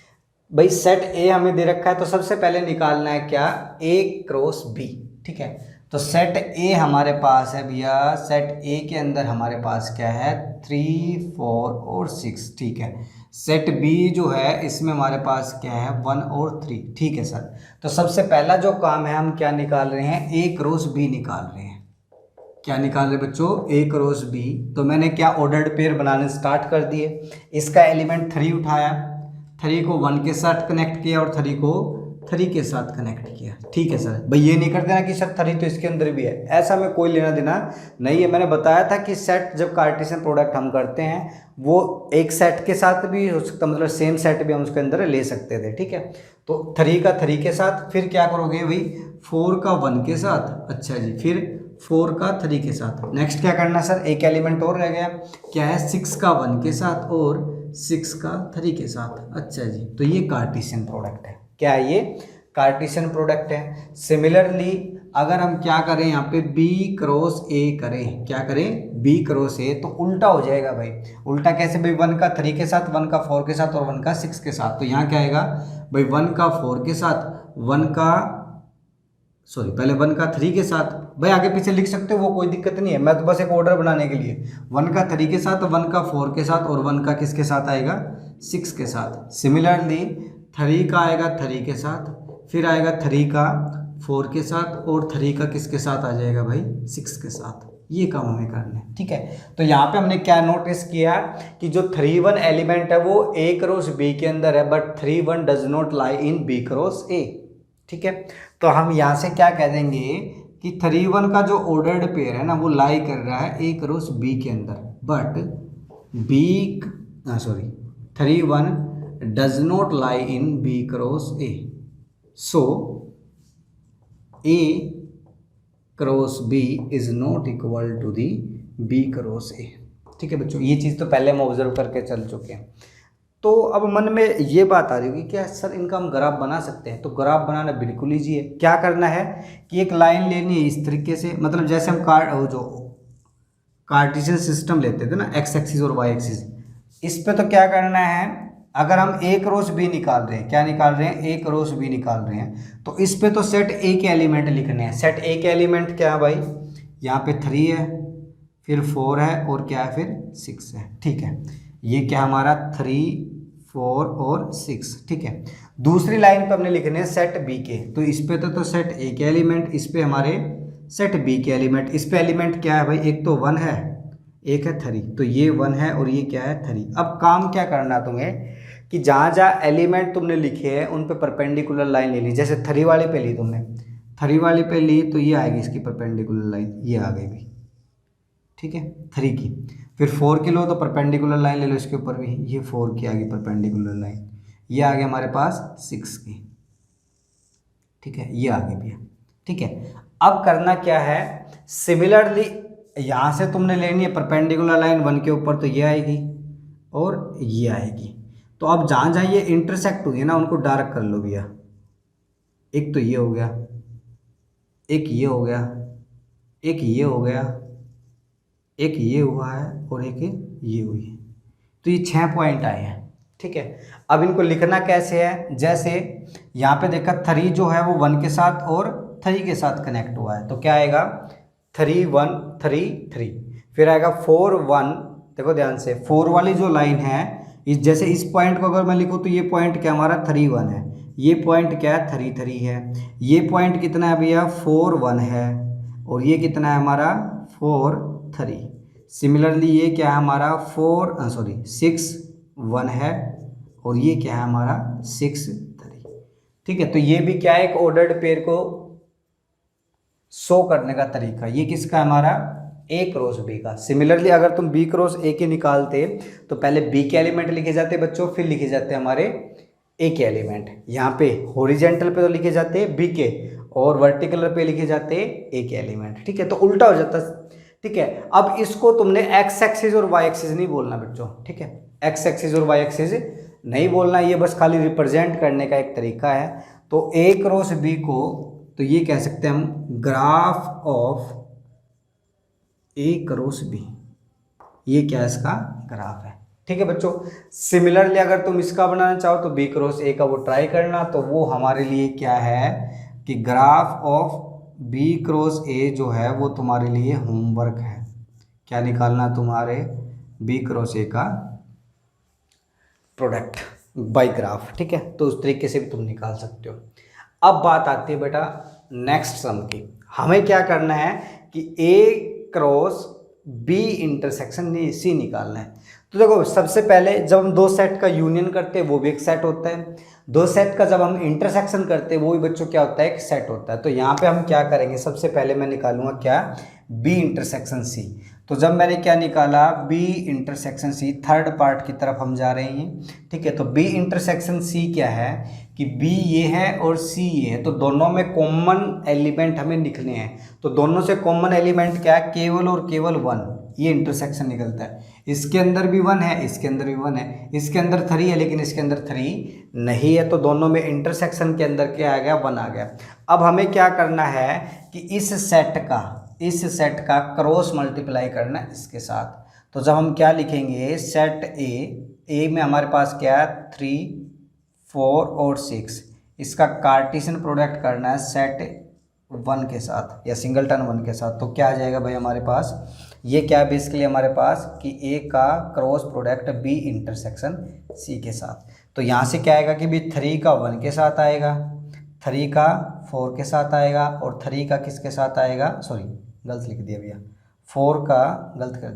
भाई। सेट ए हमें दे रखा है, तो सबसे पहले निकालना है क्या? ए क्रॉस बी, ठीक है। तो सेट ए हमारे पास है भैया, सेट ए के अंदर हमारे पास क्या है? 3, 4 और 6, ठीक है। सेट बी जो है इसमें हमारे पास क्या है? 1 और 3, ठीक है सर। तो सबसे पहला जो काम है, हम क्या निकाल रहे हैं? ए क्रॉस बी निकाल रहे हैं। क्या निकाल रहे बच्चों? ए क्रॉस बी। तो मैंने क्या ऑर्डर्ड पेयर बनाने स्टार्ट कर दिए। इसका एलिमेंट 3 उठाया, 3 को 1 के साथ कनेक्ट किया और 3 को 3 के साथ कनेक्ट किया, ठीक है सर। भाई ये नहीं कर देना कि सर 3 तो इसके अंदर भी है, ऐसा में कोई लेना देना नहीं है। मैंने बताया था कि सेट जब कार्टेशियन प्रोडक्ट हम करते हैं वो एक सेट के साथ भी हो सकता, मतलब सेम सेट भी हम उसके अंदर ले सकते थे, ठीक है। तो 3 का 3 के साथ, फिर क्या करोगे भाई? 4 का 1 के साथ, अच्छा जी, फिर 4 का 3 के साथ। नेक्स्ट क्या करना सर? एक एलिमेंट और रह गया, क्या है? 6 का 1 के साथ और 6 का 3 के साथ, अच्छा जी। तो ये कार्टेशियन प्रोडक्ट है। क्या है ये? कार्टेशियन प्रोडक्ट है। सिमिलरली अगर हम क्या करें यहाँ पे B क्रॉस A करें, क्या करें? B क्रॉस A, तो उल्टा हो जाएगा भाई। उल्टा कैसे भाई? 1 का 3 के साथ, 1 का 4 के साथ और 1 का 6 के साथ। तो यहाँ क्या आएगा भाई? 1 का 4 के साथ, 1 का पहले 1 का 3 के साथ। भाई आगे पीछे लिख सकते हो, वो कोई दिक्कत नहीं है, मैं तो बस एक ऑर्डर बनाने के लिए 1 का 3 के साथ, 1 का 4 के साथ और 1 का किसके साथ आएगा? 6 के साथ। सिमिलरली 3 का आएगा 3 के साथ, फिर आएगा 3 का 4 के साथ और 3 का किसके साथ आ जाएगा भाई? 6 के साथ। ये काम हमें करना है, ठीक है। तो यहाँ पे हमने क्या नोटिस किया कि जो 3, 1 एलिमेंट है वो A क्रॉस B के अंदर है, but 3, 1 does not lie in B cross A, ठीक है। तो हम यहाँ से क्या कह देंगे कि 3, 1 का जो ऑर्डर्ड पेयर है ना वो लाई कर रहा है A क्रॉस B के अंदर, but 3, 1 does not lie in B cross A. So A cross B is not equal to the B cross A, ठीक है बच्चों। ये चीज़ तो पहले हम ऑब्जर्व करके चल चुके हैं। तो अब मन में ये बात आ रही होगी क्या सर इनका हम ग्राफ बना सकते हैं? तो ग्राफ बनाना बिल्कुल ईजी है। क्या करना है कि एक लाइन लेनी है इस तरीके से, मतलब जैसे हम कार्टेशियन सिस्टम लेते थे ना, एक्स एक्सिस और वाई एक्सिस, इस पे तो क्या करना है, अगर हम ए क्रॉस बी निकाल रहे हैं, क्या निकाल रहे हैं? ए क्रॉस बी निकाल रहे हैं, तो इस पे तो सेट ए के एलिमेंट लिखने हैं। सेट ए के एलिमेंट क्या है भाई? यहाँ पे 3 है, फिर 4 है और क्या है? फिर 6 है, ठीक है। ये क्या हमारा? 3, 4 और 6, ठीक है। दूसरी लाइन पे हमने लिखने हैं सेट बी के, तो इस पे तो सेट ए के एलिमेंट, इस पे हमारे सेट बी के एलिमेंट। इस पे एलिमेंट क्या है भाई? एक तो 1 है, एक है 3, तो ये 1 है और ये क्या है? 3। अब काम क्या करना तुम्हें कि जहाँ जहाँ एलिमेंट तुमने लिखे हैं उन पे परपेंडिकुलर लाइन ले ली। जैसे 3 वाले पे ली तुमने, 3 वाले पे ली तो ये आएगी इसकी परपेंडिकुलर लाइन, ये आ गई भी, ठीक है, 3 की। फिर 4 की लो तो परपेंडिकुलर लाइन ले लो इसके ऊपर भी, ये 4 की आ गई परपेंडिकुलर लाइन, ये आ गया हमारे पास 6 की, ठीक है, ये आ गई भैया, ठीक है। अब करना क्या है? सिमिलरली यहाँ से तुमने लेनी है परपेंडिकुलर लाइन 1 के ऊपर, तो ये आएगी और ये आएगी। तो अब जहाँ जहाँ ये इंटरसेक्ट हुई है ना उनको डार्क कर लो भैया। एक तो ये हो गया, एक ये हो गया, एक ये हो गया, एक ये हुआ है और एक ये हुई है। तो ये 6 पॉइंट आए हैं, ठीक है। अब इनको लिखना कैसे है? जैसे यहाँ पे देखा 3 जो है वो 1 के साथ और 3 के साथ कनेक्ट हुआ है, तो क्या आएगा? 3, 1, 3, 3। फिर आएगा 4, 1। देखो ध्यान से, 4 वाली जो लाइन है, इस जैसे इस पॉइंट को अगर मैं लिखूँ तो ये पॉइंट क्या हमारा? 3, 1 है। ये पॉइंट क्या है 3 3 है, ये पॉइंट कितना है भैया 4 1 है, और ये कितना है हमारा 4 3। सिमिलरली ये क्या है हमारा 6 1 है, और ये क्या है हमारा 6 3। ठीक है, तो ये भी क्या है एक ऑर्डर्ड पेयर को शो करने का तरीका। ये किसका है हमारा ए क्रॉस बी का। सिमिलरली अगर तुम बी क्रॉस ए के निकालते तो पहले बी के एलिमेंट लिखे जाते बच्चों, फिर लिखे जाते हमारे ए के एलिमेंट। यहाँ पे हॉरिजेंटल पे तो लिखे जाते बी के, और वर्टिकल पे लिखे जाते ए के एलिमेंट। ठीक है, तो उल्टा हो जाता। ठीक है, अब इसको तुमने एक्स एक्सिस और वाई एक्सिस नहीं बोलना बच्चों। ठीक है, एक्स एक्सिस और वाई एक्सिस नहीं बोलना, ये बस खाली रिप्रेजेंट करने का एक तरीका है। तो ए क्रॉस बी को तो ये कह सकते हैं हम graph of A cross B, ये क्या है इसका ग्राफ है। ठीक है बच्चों, सिमिलरली अगर तुम इसका बनाना चाहो तो बी क्रॉस ए का वो ट्राई करना, तो वो हमारे लिए क्या है कि graph of B cross A जो है वो तुम्हारे लिए होमवर्क है। क्या निकालना तुम्हारे बी क्रॉस ए का प्रोडक्ट बाय ग्राफ। ठीक है, तो उस तरीके से भी तुम निकाल सकते हो। अब बात आती है बेटा नेक्स्ट सम की। हमें क्या करना है कि ए क्रॉस बी इंटरसेक्शन सी निकालना है। तो देखो सबसे पहले जब हम दो सेट का यूनियन करते हैं वो भी एक सेट होता है, दो सेट का जब हम इंटरसेक्शन करते हैं वो भी बच्चों क्या होता है एक सेट होता है। तो यहाँ पे हम क्या करेंगे, सबसे पहले मैं निकालूंगा क्या बी इंटरसेक्शन सी। तो जब मैंने क्या निकाला B intersection C, third part की तरफ हम जा रहे हैं। ठीक है, तो बी इंटरसेक्शन सी क्या है कि बी ये है और सी ये है, तो दोनों में कॉमन एलिमेंट हमें निकलने हैं। तो दोनों से कॉमन एलिमेंट क्या है केवल और केवल 1, ये इंटरसेक्शन निकलता है। इसके अंदर भी 1 है, इसके अंदर भी 1 है, इसके अंदर 3 है लेकिन इसके अंदर 3 नहीं है, तो दोनों में इंटरसेक्शन के अंदर क्या आ गया 1 आ गया। अब हमें क्या करना है कि इस सेट का क्रॉस मल्टीप्लाई करना है इसके साथ। तो जब हम क्या लिखेंगे सेट ए में हमारे पास क्या है 3 4 और 6, इसका कार्टेशियन प्रोडक्ट करना है सेट 1 के साथ या सिंगलटन 1 के साथ। तो क्या आ जाएगा भाई हमारे पास, ये क्या बेसिकली हमारे पास कि ए का cross product B intersection C के साथ। तो यहाँ से क्या आएगा कि भी 3 का 1 के साथ आएगा, 3 का 4 के साथ आएगा, और 3 का किसके साथ आएगा, सॉरी गलत लिख दिया भैया, 4 का गलत कर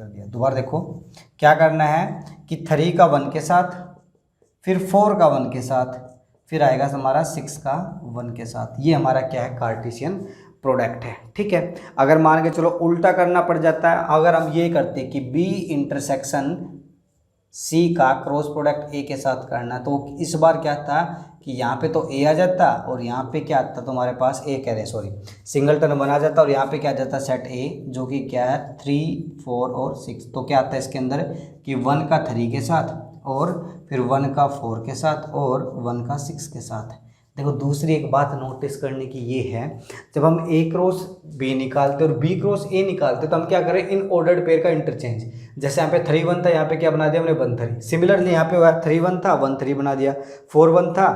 दिया। दोबारा देखो क्या करना है कि 3 का 1 के साथ, फिर 4 का 1 के साथ, फिर आएगा हमारा 6 का 1 के साथ। ये हमारा क्या है कार्टेशियन प्रोडक्ट है। ठीक है, अगर मान के चलो उल्टा करना पड़ जाता है, अगर हम ये करते कि बी इंटरसेक्शन सी का क्रॉस प्रोडक्ट ए के साथ करना, तो इस बार क्या था कि यहाँ पे तो ए आ जाता और यहाँ पे क्या आता तुम्हारे पास ए कह रहे सॉरी सिंगलटन बना जाता, और यहाँ पे क्या आ जाता सेट ए जो कि क्या है 3 4 और 6। तो क्या आता है इसके अंदर कि 1 का 3 के साथ, और फिर 1 का 4 के साथ, और 1 का 6 के साथ। देखो दूसरी एक बात नोटिस करने की ये है, जब हम ए क्रॉस बी निकालते और बी क्रॉस ए निकालते तो हम क्या करें इन ऑर्डर्ड पेयर का इंटरचेंज। जैसे यहाँ पे 3 1 था, यहाँ पे क्या बना दिया हमने 1 3। सिमिलरली यहाँ पे 3 1 था 1 3 बना दिया, 4 1 था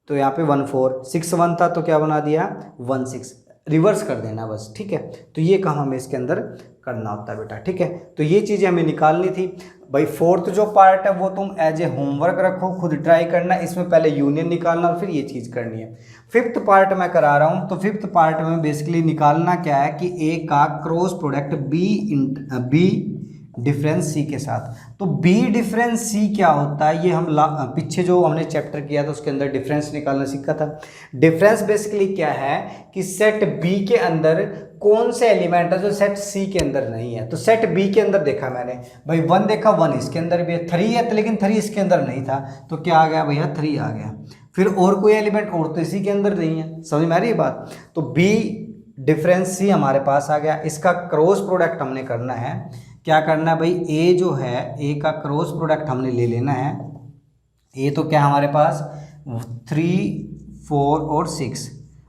तो यहाँ पे 1 4, 6 1 था तो क्या बना दिया 1 6, रिवर्स कर देना बस। ठीक है, तो ये काम हमें इसके अंदर करना होता है बेटा। ठीक है, तो ये चीज़ें हमें निकालनी थी भाई। फोर्थ जो पार्ट है वो तुम एज ए होमवर्क रखो, खुद ट्राई करना, इसमें पहले यूनियन निकालना और फिर ये चीज़ करनी है। फिफ्थ पार्ट मैं करा रहा हूँ, तो फिफ्थ पार्ट में बेसिकली निकालना क्या है कि ए का क्रॉस प्रोडक्ट बी डिफरेंस सी के साथ। तो बी डिफरेंस सी क्या होता है, ये हम पीछे जो हमने चैप्टर किया था उसके अंदर डिफरेंस निकालना सीखा था। डिफरेंस बेसिकली क्या है कि सेट बी के अंदर कौन से एलिमेंट है जो सेट सी के अंदर नहीं है। तो सेट बी के अंदर देखा मैंने भाई 1 देखा, 1 इसके अंदर भी है, 3 है लेकिन 3 इसके अंदर नहीं था, तो क्या आ गया भैया 3 आ गया। फिर और कोई एलिमेंट और तो इसी के अंदर नहीं है, समझ में आ रही है बात। तो बी डिफरेंस सी हमारे पास आ गया, इसका क्रॉस प्रोडक्ट हमने करना है। क्या करना है भाई, ए जो है ए का क्रॉस प्रोडक्ट हमने ले लेना है। ए तो क्या हमारे पास 3 4 और 6,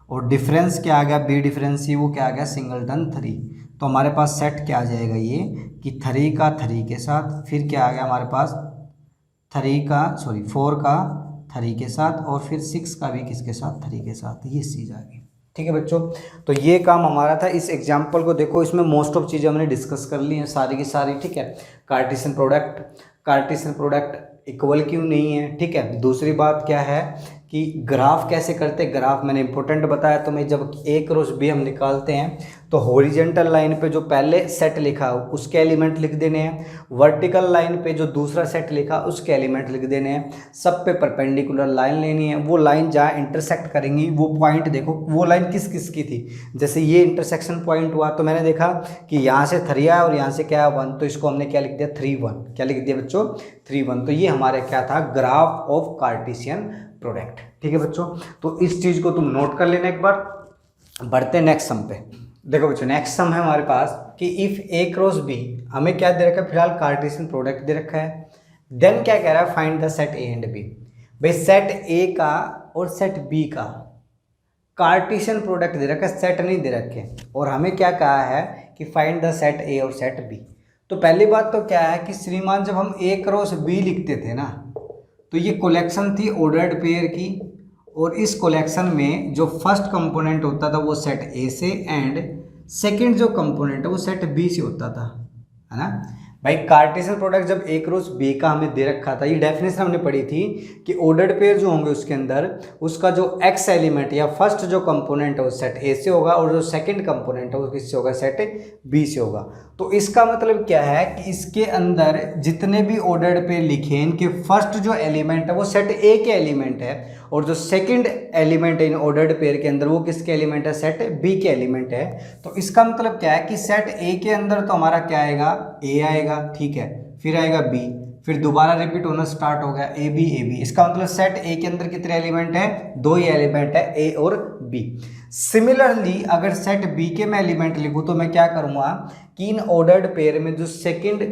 और डिफरेंस क्या आ गया बी डिफरेंस ही वो क्या आ गया सिंगलटन 3। तो हमारे पास सेट क्या आ जाएगा ये कि 3 का 3 के साथ, फिर क्या आ गया हमारे पास 4 का 3 के साथ, और फिर 6 का भी किसके साथ 3 के साथ, ये चीज़ आ गई। ठीक है बच्चों, तो ये काम हमारा था। इस एग्जाम्पल को देखो, इसमें मोस्ट ऑफ चीज़ें हमने डिस्कस कर ली हैं सारी की सारी। ठीक है, कार्टेशियन प्रोडक्ट इक्वल क्यों नहीं है। ठीक है, दूसरी बात क्या है कि ग्राफ कैसे करते हैं। ग्राफ मैंने इंपॉर्टेंट बताया तो मैं जब ए क्रॉस बी हम निकालते हैं तो हॉरिजेंटल लाइन पे जो पहले सेट लिखा उसके एलिमेंट लिख देने हैं, वर्टिकल लाइन पे जो दूसरा सेट लिखा उसके एलिमेंट लिख देने हैं, सब पे परपेंडिकुलर लाइन लेनी है। वो लाइन जहाँ इंटरसेक्ट करेंगी वो पॉइंट देखो, वो लाइन किस किस की थी। जैसे ये इंटरसेक्शन पॉइंट हुआ तो मैंने देखा कि यहाँ से 3 आया और यहाँ से क्या 1, तो इसको हमने क्या लिख दिया 3 1। क्या लिख दिया बच्चों 3 1। तो ये हमारे क्या था ग्राफ ऑफ कार्टेशियन प्रोडक्ट। ठीक है बच्चों, तो इस चीज़ को तुम नोट कर लेना एक बार। बढ़ते नेक्स्ट सम पे। देखो बच्चों नेक्स्ट सम है हमारे पास कि इफ़ ए क्रॉस बी, हमें क्या दे रखा है फिलहाल कार्टेशियन प्रोडक्ट दे रखा है। देन क्या कह रहा है find the set A and B. भाई सेट ए का और सेट बी का कार्टेशियन प्रोडक्ट दे रखा है, सेट नहीं दे रखे। और हमें क्या कहा है कि फाइंड द सेट ए और सेट बी। तो पहली बात तो क्या है कि श्रीमान जब हम ए क्रॉस बी लिखते थे ना तो ये कलेक्शन थी ऑर्डर्ड पेयर की, और इस कलेक्शन में जो फर्स्ट कंपोनेंट होता था वो सेट ए से एंड सेकंड जो कंपोनेंट है वो सेट बी से होता था, है ना भाई। कार्टेशियन प्रोडक्ट जब ए क्रॉस बी का हमें दे रखा था, ये डेफिनेशन हमने पढ़ी थी कि ऑर्डर्ड पेयर जो होंगे उसके अंदर उसका जो एक्स एलिमेंट या फर्स्ट जो कंपोनेंट है वो सेट ए से होगा और जो सेकंड कंपोनेंट है वो किससे होगा सेट बी से होगा। तो इसका मतलब क्या है कि इसके अंदर जितने भी ऑर्डर्ड पेयर लिखे हैं इनके फर्स्ट जो एलिमेंट है वो सेट ए के एलिमेंट है और जो सेकंड एलिमेंट है इन ऑर्डर्ड पेयर के अंदर वो किसके एलिमेंट है सेट बी के एलिमेंट है। तो इसका मतलब क्या है कि सेट ए के अंदर तो हमारा क्या आएगा ए आएगा, ठीक है, फिर आएगा बी, फिर दोबारा रिपीट होना स्टार्ट हो गया ए बी। इसका मतलब सेट ए के अंदर कितने एलिमेंट है 2 ही एलिमेंट है ए और बी। सिमिलरली अगर सेट बी के मैं एलिमेंट लिखूँ तो मैं क्या करूँगा कि इन ऑर्डर्ड पेयर में जो सेकंड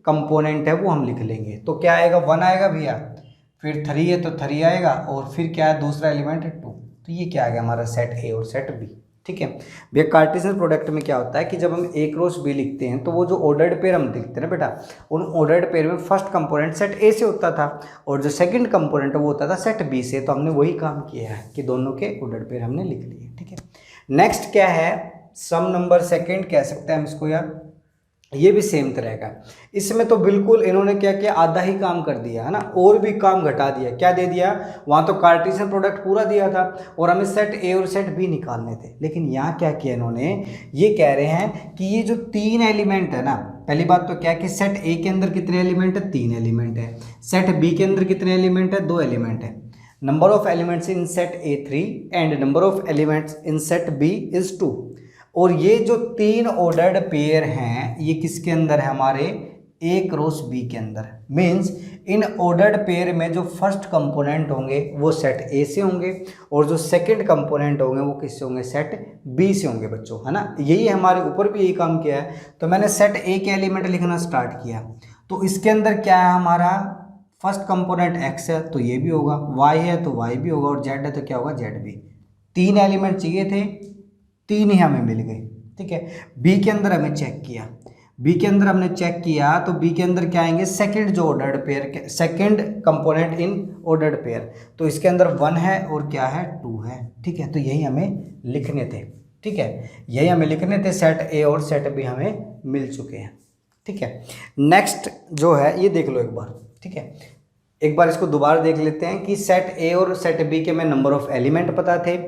कंपोनेंट है वो हम लिख लेंगे। तो क्या आएगा 1 आएगा भैया, फिर 3 है तो 3 आएगा और फिर क्या है दूसरा एलिमेंट है 2। तो ये क्या आ गया हमारा सेट ए और सेट बी। ठीक है भैया, कार्टेशियन प्रोडक्ट में क्या होता है कि जब हम ए क्रॉस बी लिखते हैं तो वो जो ऑर्डर्ड पेयर हम लिखते हैं ना बेटा, उन ऑर्डर्ड पेयर में फर्स्ट कंपोनेंट सेट ए से होता था और जो सेकंड कंपोनेंट है वो होता था सेट बी से। तो हमने वही काम किया है कि दोनों के ऑर्डर्ड पेयर हमने लिख लिए। ठीक है, नेक्स्ट क्या है सम नंबर सेकंड कह सकते हैं हम इसको यार, ये भी सेम तरह का। इसमें तो बिल्कुल इन्होंने क्या किया आधा ही काम कर दिया है ना, और भी काम घटा दिया। क्या दे दिया, वहाँ तो कार्टेशियन प्रोडक्ट पूरा दिया था और हमें सेट ए और सेट बी निकालने थे, लेकिन यहाँ क्या किया इन्होंने, ये कह रहे हैं कि ये जो 3 एलिमेंट है ना, पहली बात तो क्या कि सेट ए के अंदर कितने एलिमेंट है 3 एलिमेंट है, सेट बी के अंदर कितने एलिमेंट है 2 एलिमेंट है। Number of elements in set A 3 and number of elements in set B is 2। और ये जो 3 ऑर्डर्ड पेयर हैं ये किसके अंदर है हमारे ए क्रॉस बी के अंदर। मीन्स इन ऑर्डर्ड पेयर में जो फर्स्ट कंपोनेंट होंगे वो सेट ए से होंगे और जो सेकंड कंपोनेंट होंगे वो किससे होंगे सेट बी से होंगे बच्चों, है ना। यही हमारे ऊपर भी यही काम किया है। तो मैंने सेट ए के एलिमेंट लिखना स्टार्ट किया तो इसके अंदर क्या है हमारा फर्स्ट कंपोनेंट एक्स है तो ये भी होगा, वाई है तो वाई भी होगा और जेड है तो क्या होगा जेड भी। 3 एलिमेंट चाहिए थे, 3 ही हमें मिल गए। ठीक है, बी के अंदर हमें चेक किया, बी के अंदर हमने चेक किया तो बी के अंदर क्या आएंगे सेकंड जो ordered pair second component in ordered pair, तो इसके अंदर 1 है और क्या है 2 है। ठीक है, तो यही हमें लिखने थे। ठीक है, यही हमें लिखने थे, सेट ए और सेट बी हमें मिल चुके हैं। ठीक है, नेक्स्ट जो है ये देख लो एक बार। ठीक है, एक बार इसको दोबारा देख लेते हैं कि सेट ए और सेट बी के हमें नंबर ऑफ एलिमेंट पता थे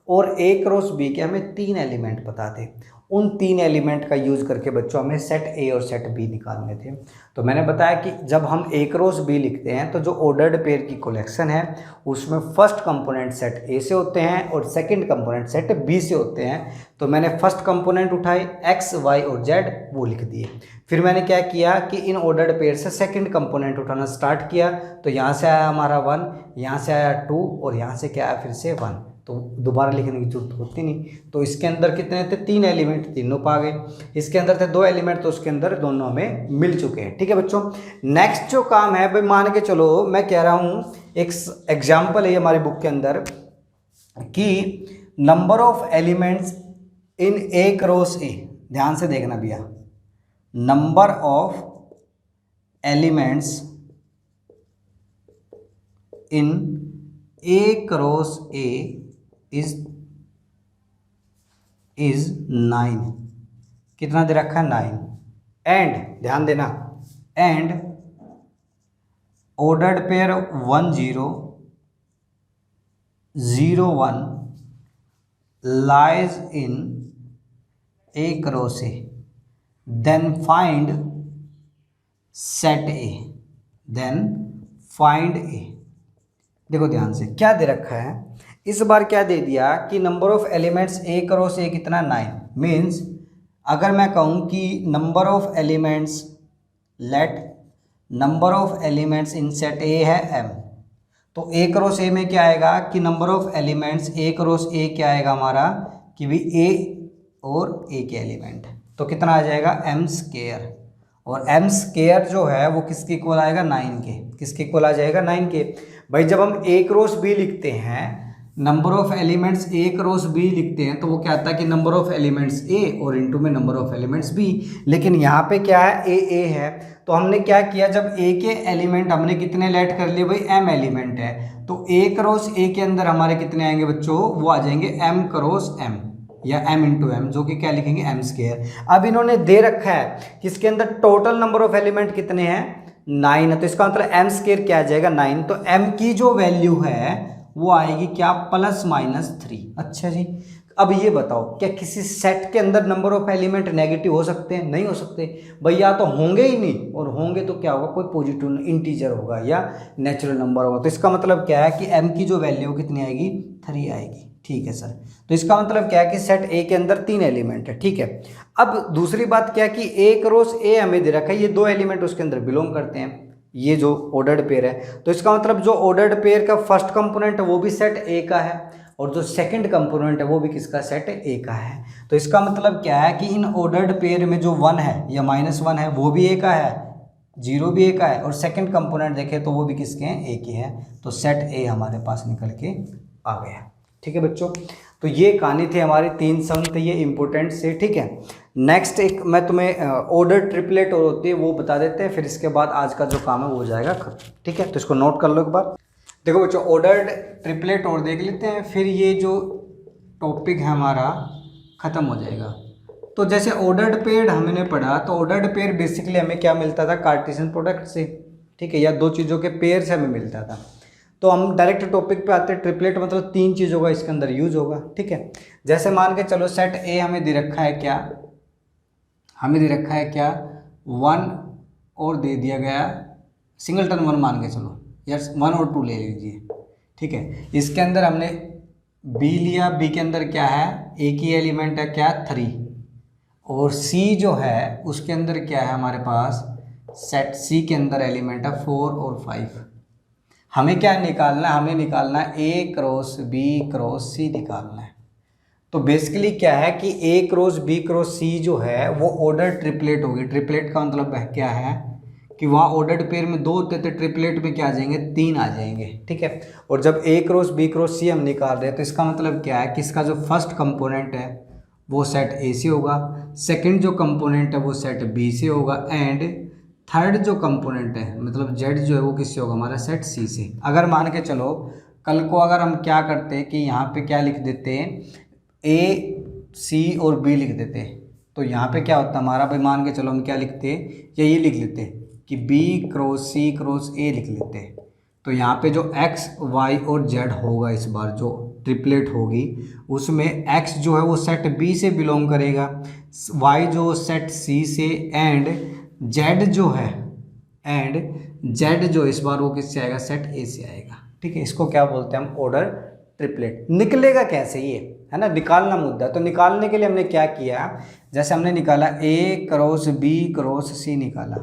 और ए क्रॉस बी के हमें 3 एलिमेंट पता थे। उन 3 एलिमेंट का यूज़ करके बच्चों हमें सेट ए और सेट बी निकालने थे। तो मैंने बताया कि जब हम ए क्रॉस बी लिखते हैं तो जो ऑर्डर्ड पेयर की कलेक्शन है उसमें फर्स्ट कंपोनेंट सेट ए से होते हैं और सेकंड कंपोनेंट सेट बी से होते हैं। तो मैंने फर्स्ट कंपोनेंट उठाए एक्स वाई और जेड वो लिख दिए। फिर मैंने क्या किया कि इन ऑर्डर्ड पेयर से सेकंड कंपोनेंट उठाना स्टार्ट किया। तो यहाँ से आया हमारा 1, यहाँ से आया 2 और यहाँ से क्या आया फिर से 1। तो दोबारा लिखने की जरूरत होती नहीं। तो इसके अंदर कितने थे 3 एलिमेंट, तीनों पा गए। इसके अंदर थे 2 एलिमेंट तो उसके अंदर दोनों हमें मिल चुके हैं। ठीक है बच्चों, नेक्स्ट जो काम है भाई मान के चलो मैं कह रहा हूँ एक एग्जाम्पल है हमारी बुक के अंदर कि number of elements in A cross ए, ध्यान से देखना भैया, number of elements in A cross A is 9। कितना दे रखा है 9। एंड ध्यान देना, and ordered pair 1 0 01 lies in A cross A, then find set A, then find A। देखो ध्यान से क्या दे रखा है, इस बार क्या दे दिया कि number of elements A cross A कितना 9। मीन्स अगर मैं कहूँ कि number of elements, let number of elements in set A है M, तो A क्रॉस A में क्या आएगा कि number of elements A cross A क्या आएगा हमारा कि भी A और A के एलिमेंट, तो कितना आ जाएगा M स्क्वायर। और M स्क्वायर जो है वो किसके इक्वल आएगा 9 के, किसके इक्वल आ जाएगा 9 के। भाई जब हम A क्रॉस B लिखते हैं, number of elements A cross B लिखते हैं, तो वो क्या आता है कि नंबर ऑफ एलिमेंट्स A और इनटू में नंबर ऑफ एलिमेंट्स B। लेकिन यहाँ पे क्या है A है, तो हमने क्या किया, जब A के एलिमेंट हमने कितने लेट कर लिए भाई M एलिमेंट है, तो A क्रॉस A के अंदर हमारे कितने आएंगे बच्चों, वो आ जाएंगे M क्रॉस M या M इंटू M, जो कि क्या लिखेंगे M स्क्वायर। अब इन्होंने दे रखा है कि इसके अंदर टोटल नंबर ऑफ एलिमेंट कितने हैं 9 है, तो इसका मतलब M स्क्वायर क्या आ जाएगा 9। तो M की जो वैल्यू है वो आएगी क्या +-3। अच्छा जी, अब ये बताओ क्या किसी सेट के अंदर नंबर ऑफ एलिमेंट नेगेटिव हो सकते हैं? नहीं हो सकते भाई, या तो होंगे ही नहीं, और होंगे तो क्या होगा, कोई पॉजिटिव इंटीजर होगा या नेचुरल नंबर होगा। तो इसका मतलब क्या है कि M की जो वैल्यू कितनी आएगी 3 आएगी। ठीक है सर, तो इसका मतलब क्या है कि सेट A के अंदर 3 एलिमेंट है। ठीक है, अब दूसरी बात क्या है कि A क्रॉस A हमें दे रखा है, ये 2 एलिमेंट उसके अंदर बिलोंग करते हैं, ये जो ऑर्डर्ड पेयर है, तो इसका मतलब जो ऑर्डर्ड पेयर का फर्स्ट कंपोनेंट है वो भी सेट A का है, और जो सेकंड कंपोनेंट है वो भी किसका, सेट A का है। तो इसका मतलब क्या है कि इन ऑर्डर्ड पेयर में जो 1 है या -1 है वो भी A का है, 0 भी A का है, और सेकंड कंपोनेंट देखें तो वो भी किसके हैं, A के हैं। तो सेट A हमारे पास निकल के आ गया। ठीक है बच्चों, तो ये कहानी थी हमारी, 3 सम थे ये इंपॉर्टेंट से। ठीक है, नेक्स्ट एक मैं तुम्हें ऑर्डर ट्रिपलेट और होती है वो बता देते हैं, फिर इसके बाद आज का जो काम है वो हो जाएगा खत्म। ठीक है, तो इसको नोट कर लो एक बार। देखो बच्चों, ऑर्डर्ड ट्रिपलेट और देख लेते हैं, फिर ये जो टॉपिक है हमारा ख़त्म हो जाएगा। तो जैसे ऑर्डर्ड पेयर हमने पढ़ा, तो ऑर्डर्ड पेयर बेसिकली हमें क्या मिलता था, कार्टेशियन प्रोडक्ट से। ठीक है, या 2 चीज़ों के पेयर से हमें मिलता था। तो हम डायरेक्ट टॉपिक पे आते हैं, ट्रिपलेट मतलब 3 चीज़ों का इसके अंदर यूज होगा। ठीक है, जैसे मान के चलो सेट A हमें दे रखा है क्या, हमें दे रखा है क्या 1 और दे दिया गया सिंगलटन 1 मान के चलो, या 1 और 2 ले लीजिए। ठीक है, इसके अंदर हमने B लिया, B के अंदर क्या है, A की एलिमेंट है क्या 3, और C जो है उसके अंदर क्या है हमारे पास, सेट C के अंदर एलिमेंट है 4 और 5। हमें क्या निकालना है, हमें निकालना है A cross B cross C निकालना है। तो बेसिकली क्या है कि A cross B cross C जो है वो ऑर्डर ट्रिपलेट होगी। ट्रिपलेट का मतलब क्या है कि वहाँ ऑर्डर्ड पेयर में 2 होते थे, ट्रिपलेट में क्या आ जाएंगे, 3 आ जाएंगे। ठीक है, और जब A cross B cross C हम निकाल रहे हैं, तो इसका मतलब क्या है कि इसका जो फर्स्ट कंपोनेंट है वो सेट A से होगा, सेकंड जो कंपोनेंट है वो सेट B से होगा, एंड थर्ड जो कंपोनेंट है मतलब Z जो है वो किससे होगा, हमारा सेट C से। अगर मान के चलो कल को अगर हम क्या करते हैं कि यहाँ पे क्या लिख देते हैं, A C और B लिख देते, तो यहाँ पे क्या होता है हमारा, भाई मान के चलो हम क्या लिखते या ये लिख लेते कि B cross C cross A लिख लेते। तो यहाँ पे जो X Y और Z होगा, इस बार जो ट्रिपलेट होगी उसमें X जो है वो सेट B से बिलोंग करेगा, Y जो सेट C से, एंड Z जो इस बार वो किससे आएगा, सेट A से आएगा। ठीक है, इसको क्या बोलते हैं हम, ऑर्डर ट्रिपलेट। निकलेगा कैसे ये है ना, निकालना मुद्दा। तो निकालने के लिए हमने क्या किया, जैसे हमने निकाला A cross B cross C निकाला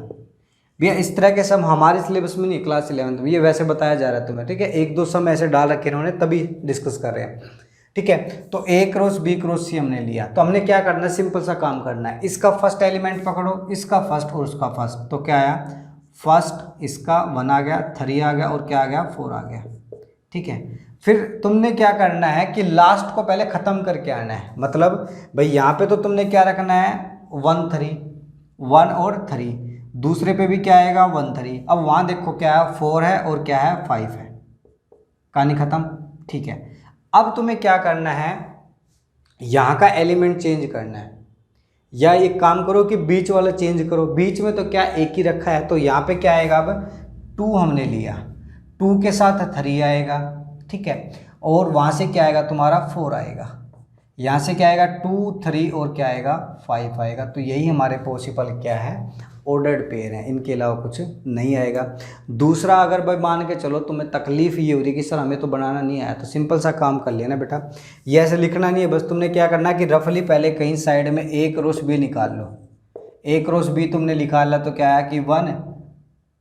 भैया, इस तरह के सम हमारे सिलेबस में नहीं, क्लास 11 में ये वैसे बताया जा रहा है तुम्हें। ठीक है, 1-2 सम ऐसे डाल रखे इन्होंने तभी डिस्कस कर रहे हैं। ठीक है, तो A cross B cross C हमने लिया, तो हमने क्या करना है, सिंपल सा काम करना है, इसका फर्स्ट एलिमेंट पकड़ो, इसका फर्स्ट और उसका फर्स्ट। तो क्या आया, फर्स्ट इसका 1 आ गया, 3 आ गया, और क्या आ गया 4 आ गया। ठीक है, फिर तुमने क्या करना है कि लास्ट को पहले ख़त्म करके आना है। मतलब भाई यहाँ पे तो तुमने क्या रखना है 1 3, 1 और 3, दूसरे पे भी क्या आएगा 1 3। अब वहाँ देखो क्या है 4 है और क्या है 5 है, कहानी ख़त्म। ठीक है, अब तुम्हें क्या करना है, यहाँ का एलिमेंट चेंज करना है, या एक काम करो कि बीच वाला चेंज करो। बीच में तो क्या एक ही रखा है, तो यहाँ पे क्या आएगा, अब 2 हमने लिया, 2 के साथ 3 आएगा। ठीक है, और वहाँ से क्या आएगा तुम्हारा 4 आएगा, यहाँ से क्या आएगा 2 3 और क्या आएगा 5 आएगा। तो यही हमारे पॉसिबल क्या है ऑर्डर्ड पेयर हैं, इनके अलावा कुछ नहीं आएगा। दूसरा अगर भाई मान के चलो तुम्हें तकलीफ ये हो रही कि सर हमें तो बनाना नहीं आया, तो सिंपल सा काम कर लेना बेटा, ये ऐसे लिखना नहीं है, बस तुमने क्या करना है कि रफली पहले कहीं साइड में ए क्रॉस बी निकाल लो। ए क्रॉस बी तुमने निकाला तो क्या आया कि 1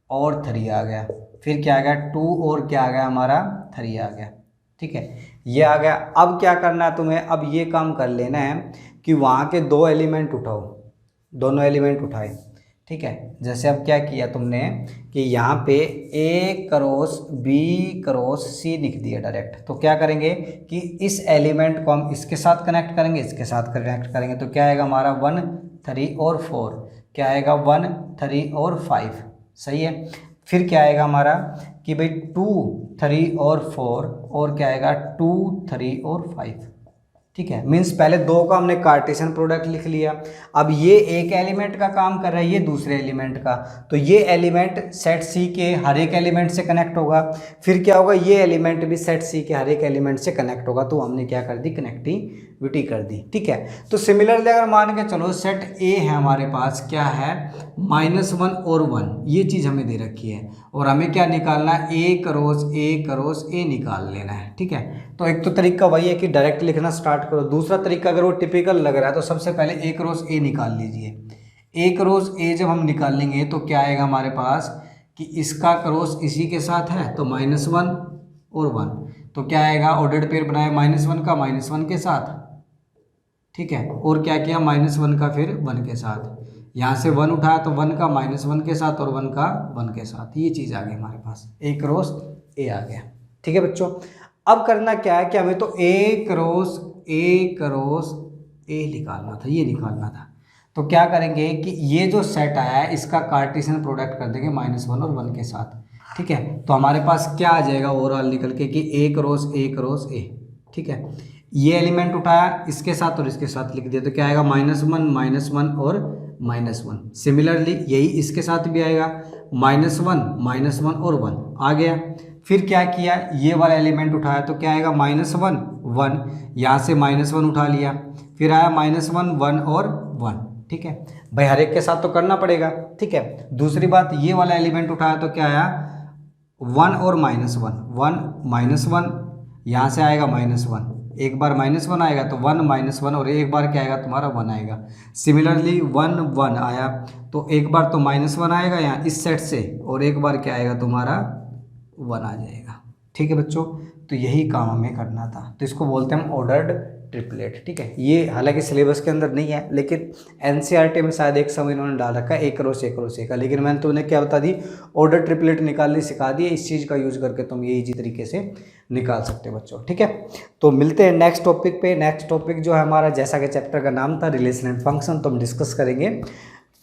और 3 आ गया, फिर क्या आ गया 2 और क्या आ गया हमारा 3 आ गया, ठीक है ये आ गया। अब क्या करना है तुम्हें, अब ये काम कर लेना है कि वहाँ के 2 एलिमेंट उठाओ, दोनों एलिमेंट उठाए, ठीक है। जैसे अब क्या किया तुमने कि यहाँ पे ए क्रॉस बी क्रॉस सी लिख दिया डायरेक्ट, तो क्या करेंगे कि इस एलिमेंट को हम इसके साथ कनेक्ट करेंगे, इसके साथ कनेक्ट करेंगे, तो क्या आएगा हमारा 1 3 और 4, क्या आएगा 1 3 और 5, सही है। फिर क्या आएगा हमारा कि भाई 2 3 और 4 और क्या आएगा 2 3 और 5, ठीक है। मीन्स पहले 2 का हमने कार्टेशियन प्रोडक्ट लिख लिया, अब ये एक एलिमेंट का काम कर रहा है, ये दूसरे एलिमेंट का, तो ये एलिमेंट सेट सी के हर एक एलिमेंट से कनेक्ट होगा, फिर क्या होगा ये एलिमेंट भी सेट सी के हर एक एलिमेंट से कनेक्ट होगा, तो हमने क्या कर दी कनेक्टिविटी कर दी, ठीक है। तो सिमिलरली अगर मान के चलो सेट ए है हमारे पास, क्या है -1 और 1, ये चीज़ हमें दे रखी है और हमें क्या निकालना है ए क्रॉस ए निकाल लेना है, ठीक है। तो एक तो तरीका वही है कि डायरेक्ट लिखना स्टार्ट करो, दूसरा तरीका अगर वो टिपिकल लग रहा है तो सबसे पहले ए क्रॉस ए निकाल लीजिए। ए क्रॉस ए जब हम निकाल लेंगे तो क्या आएगा हमारे पास कि इसका क्रॉस इसी के साथ है, तो -1 और 1, तो क्या आएगा ऑर्डर्ड पेयर बनाया -1 का -1 के साथ, ठीक है, और क्या किया -1 का फिर 1 के साथ, यहाँ से 1 उठाया तो 1 का -1 के साथ और 1 का 1 के साथ, ये चीज़ आ गई हमारे पास, ए क्रॉस ए आ गया, ठीक है बच्चों। अब करना क्या है कि हमें तो ए क्रॉस ए निकालना था, ये निकालना था, तो क्या करेंगे कि ये जो सेट आया है इसका कार्टेशियन प्रोडक्ट कर देंगे -1 और 1 के साथ, ठीक है। तो हमारे पास क्या आ जाएगा ओवरऑल निकल के कि ए क्रॉस ए, ठीक है। ये एलिमेंट उठाया इसके साथ और इसके साथ लिख दिया, तो क्या आएगा -1 और -1। सिमिलरली यही इसके साथ भी आएगा -1 और 1 आ गया। फिर क्या किया ये वाला एलिमेंट उठाया तो क्या आएगा -1 1, यहाँ से -1 उठा लिया, फिर आया -1 1 और 1, ठीक है भाई, हर एक के साथ तो करना पड़ेगा, ठीक है। दूसरी बात ये वाला एलिमेंट उठाया तो क्या आया 1 और -1, यहाँ से आएगा -1, एक बार -1 आएगा तो 1 -1 और एक बार क्या आएगा तुम्हारा 1 आएगा। सिमिलरली 1 1 आया तो एक बार तो -1 आएगा यहाँ इस सेट से और एक बार क्या आएगा तुम्हारा 1 आ जाएगा, ठीक है बच्चों। तो यही काम हमें करना था, तो इसको बोलते हैं हम ऑर्डर्ड ट्रिपलेट, ठीक है। ये हालांकि सिलेबस के अंदर नहीं है लेकिन एनसीईआरटी में शायद एक समय इन्होंने डाल रखा है ए क्रॉस ए का, लेकिन मैंने तुम्हें क्या बता दी ऑर्डर ट्रिपलेट निकालनी सिखा दी है, इस चीज़ का यूज़ करके तुम ये इजी तरीके से निकाल सकते हो बच्चों, ठीक है। तो मिलते हैं नेक्स्ट टॉपिक पे। नेक्स्ट टॉपिक जो है हमारा, जैसा कि चैप्टर का नाम था रिलेशन एंड फंक्शन, तो हम डिस्कस करेंगे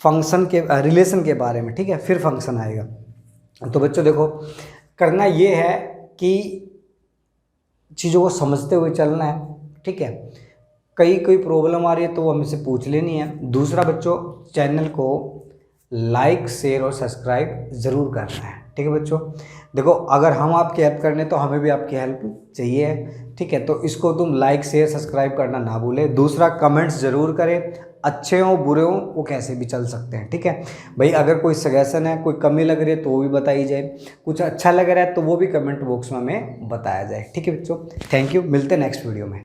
फंक्शन के रिलेशन के बारे में, ठीक है, फिर फंक्शन आएगा। तो बच्चों देखो करना ये है कि चीज़ों को समझते हुए चलना है, ठीक है। कोई प्रॉब्लम आ रही है तो वो हमसे पूछ लेनी है। दूसरा बच्चों चैनल को लाइक शेयर और सब्सक्राइब ज़रूर करना है, ठीक है बच्चों। देखो अगर हम आपकी हेल्प करने तो हमें भी आपकी हेल्प चाहिए, ठीक है। तो इसको तुम लाइक शेयर सब्सक्राइब करना ना भूलें। दूसरा कमेंट्स ज़रूर करें, अच्छे हों बुरे हों वो कैसे भी चल सकते हैं, ठीक है भाई। अगर कोई सजेशन है, कोई कमी लग रही है तो वो भी बताई जाए, कुछ अच्छा लग रहा है तो वो भी कमेंट बॉक्स में हमें बताया जाए, ठीक है बच्चों। थैंक यू, मिलते हैं नेक्स्ट वीडियो में।